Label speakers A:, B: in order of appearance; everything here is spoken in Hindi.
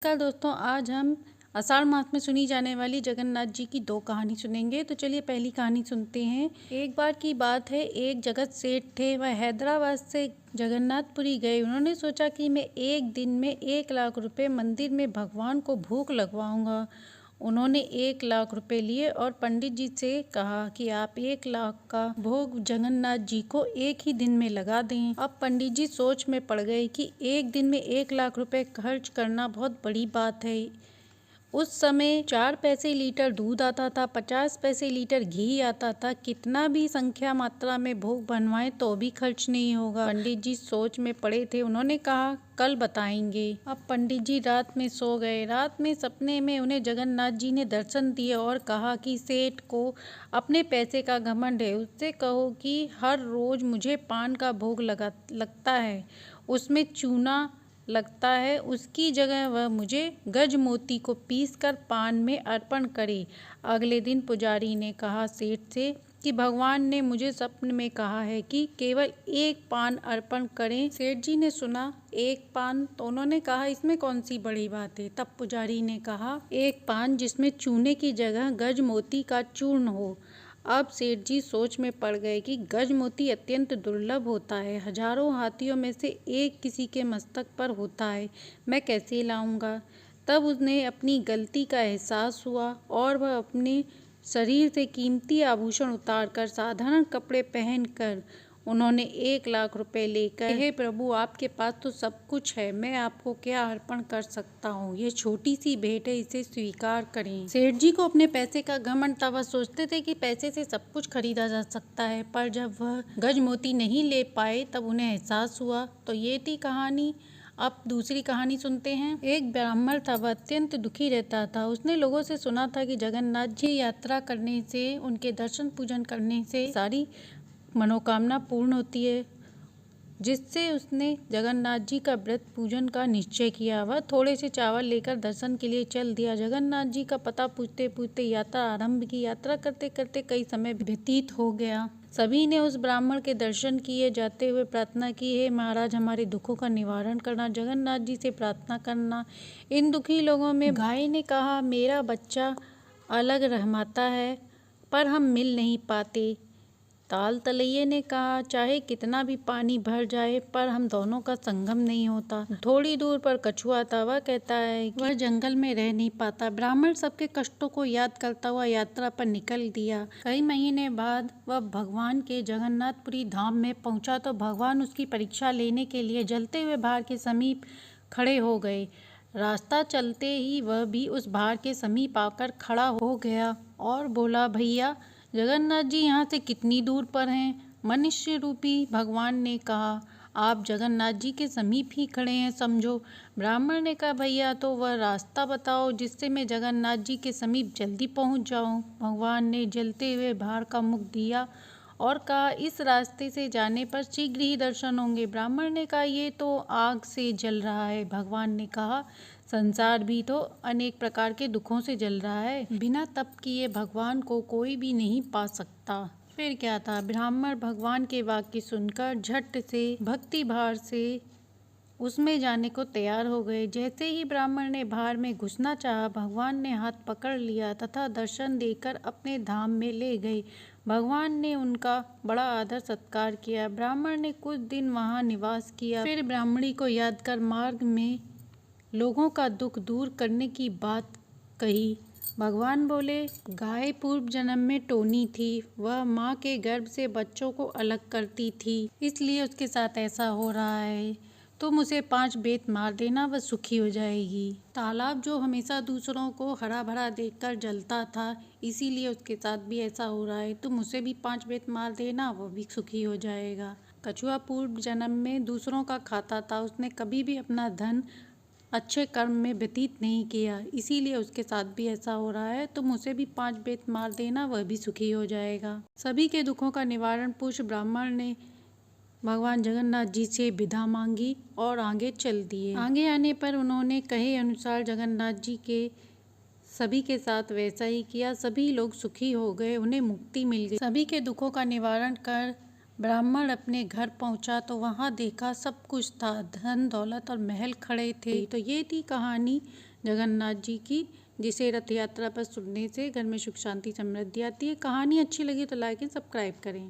A: नमस्कार दोस्तों, आज हम आषाढ़ मास में सुनी जाने वाली जगन्नाथ जी की दो कहानी सुनेंगे। तो चलिए पहली कहानी सुनते हैं। एक बार की बात है, एक जगत सेठ थे। वह हैदराबाद से जगन्नाथपुरी गए। उन्होंने सोचा कि मैं एक दिन में 1 लाख रुपए मंदिर में भगवान को भोग लगवाऊंगा। उन्होंने 1 लाख रुपए लिए और पंडित जी से कहा कि आप 1 लाख का भोग जगन्नाथ जी को एक ही दिन में लगा दें। अब पंडित जी सोच में पड़ गए कि एक दिन में 1 लाख रुपए खर्च करना बहुत बड़ी बात है। उस समय 4 पैसे लीटर दूध आता था, 50 पैसे लीटर घी आता था। कितना भी संख्या मात्रा में भोग बनवाएं तो भी खर्च नहीं होगा। पंडित जी सोच में पड़े थे। उन्होंने कहा कल बताएंगे। अब पंडित जी रात में सो गए। रात में सपने में उन्हें जगन्नाथ जी ने दर्शन दिए और कहा कि सेठ को अपने पैसे का घमंड है, उससे कहो कि हर रोज मुझे पान का भोग लगता है, उसमें चूना लगता है, उसकी जगह वह मुझे गजमोती को पीसकर पान में अर्पण करे। अगले दिन पुजारी ने कहा सेठ से कि भगवान ने मुझे सपने में कहा है कि केवल एक पान अर्पण करें। सेठ जी ने सुना एक पान तो उन्होंने कहा इसमें कौन सी बड़ी बात है। तब पुजारी ने कहा एक पान जिसमें चूने की जगह गजमोती का चूर्ण हो। अब सेठ जी सोच में पड़ गए कि गजमोती अत्यंत दुर्लभ होता है, हजारों हाथियों में से एक किसी के मस्तक पर होता है, मैं कैसे लाऊंगा। तब उन्हें अपनी गलती का एहसास हुआ और वह अपने शरीर से कीमती आभूषण उतारकर साधारण कपड़े पहनकर उन्होंने 1 लाख रुपए लेकर, हे प्रभु आपके पास तो सब कुछ है, मैं आपको क्या अर्पण कर सकता हूँ, ये छोटी सी भेंट है, इसे स्वीकार करें। सेठ जी को अपने पैसे का घमंड था। वह सोचते थे कि पैसे से सब कुछ खरीदा जा सकता है, पर जब वह गजमोती नहीं ले पाए तब उन्हें एहसास हुआ। तो ये थी कहानी। अब दूसरी कहानी सुनते हैं। एक ब्राह्मण था, वह अत्यंत दुखी रहता था। उसने लोगों से सुना था कि जगन्नाथ जी यात्रा करने से, उनके दर्शन पूजन करने से सारी मनोकामना पूर्ण होती है, जिससे उसने जगन्नाथ जी का व्रत पूजन का निश्चय किया। वह थोड़े से चावल लेकर दर्शन के लिए चल दिया। जगन्नाथ जी का पता पूछते पूछते यात्रा आरंभ की। यात्रा करते करते कई समय व्यतीत हो गया। सभी ने उस ब्राह्मण के दर्शन किए। जाते हुए प्रार्थना की, हे महाराज हमारे दुखों का निवारण करना, जगन्नाथ जी से प्रार्थना करना। इन दुखी लोगों में गाय ने कहा मेरा बच्चा अलग रहमाता है पर हम मिल नहीं पाते। ताल तलैये ने कहा चाहे कितना भी पानी भर जाए पर हम दोनों का संगम नहीं होता। थोड़ी दूर पर कछुआ था। वह कहता है कि वह जंगल में रह नहीं पाता। ब्राह्मण सबके कष्टों को याद करता हुआ यात्रा पर निकल दिया। कई महीने बाद वह भगवान के जगन्नाथपुरी धाम में पहुंचा तो भगवान उसकी परीक्षा लेने के लिए जलते हुए भार के समीप खड़े हो गए। रास्ता चलते ही वह भी उस भार के समीप आकर खड़ा हो गया और बोला, भैया जगन्नाथ जी यहाँ से कितनी दूर पर हैं। मनुष्य रूपी भगवान ने कहा, आप जगन्नाथ जी के समीप ही खड़े हैं समझो। ब्राह्मण ने कहा, भैया तो वह रास्ता बताओ जिससे मैं जगन्नाथ जी के समीप जल्दी पहुँच जाऊँ। भगवान ने जलते हुए भार का मुख दिया और कहा, इस रास्ते से जाने पर शीघ्र ही दर्शन होंगे। ब्राह्मण ने कहा, ये तो आग से जल रहा है। भगवान ने कहा, संसार भी तो अनेक प्रकार के दुखों से जल रहा है, बिना तप किए भगवान को कोई भी नहीं पा सकता। फिर क्या था, ब्राह्मण भगवान के वाक्य सुनकर झट से भक्ति भार से उसमें जाने को तैयार हो गए। जैसे ही ब्राह्मण ने भार में घुसना चाहा, भगवान ने हाथ पकड़ लिया तथा दर्शन देकर अपने धाम में ले गए। भगवान ने उनका बड़ा आदर सत्कार किया। ब्राह्मण ने कुछ दिन वहां निवास किया। फिर ब्राह्मणी को याद कर मार्ग में लोगों का दुख दूर करने की बात कही। भगवान बोले, गाय पूर्व जन्म में टोनी थी। वह माँ के गर्भ से बच्चों को अलग करती थी, इसलिए उसके साथ ऐसा हो रहा है। तुम उसे 5 बेत मार देना, वह सुखी हो जाएगी। तालाब जो हमेशा दूसरों को हरा भरा देखकर जलता था, इसीलिए उसके साथ भी ऐसा हो रहा है। तुम उसे भी 5 बेत मार देना, वह भी सुखी हो जाएगा। कछुआ पूर्व जन्म में दूसरों का खाता था। उसने कभी भी अपना धन अच्छे कर्म में व्यतीत नहीं किया, इसीलिए उसके साथ भी ऐसा हो रहा है। तुम उसे भी 5 बेत मार देना, वह भी सुखी हो जाएगा। सभी के दुखों का निवारण पुरुष ब्राह्मण ने भगवान जगन्नाथ जी से विदा मांगी और आगे चल दिए। आगे आने पर उन्होंने कहे अनुसार जगन्नाथ जी के सभी के साथ वैसा ही किया। सभी लोग सुखी हो गए, उन्हें मुक्ति मिल गई। सभी के दुखों का निवारण कर ब्राह्मण अपने घर पहुंचा तो वहां देखा सब कुछ था, धन दौलत और महल खड़े थे। तो ये थी कहानी जगन्नाथ जी की, जिसे रथ यात्रा पर सुनने से घर में सुख शांति समृद्धि आती है। कहानी अच्छी लगी तो लाइक एंड सब्सक्राइब करें।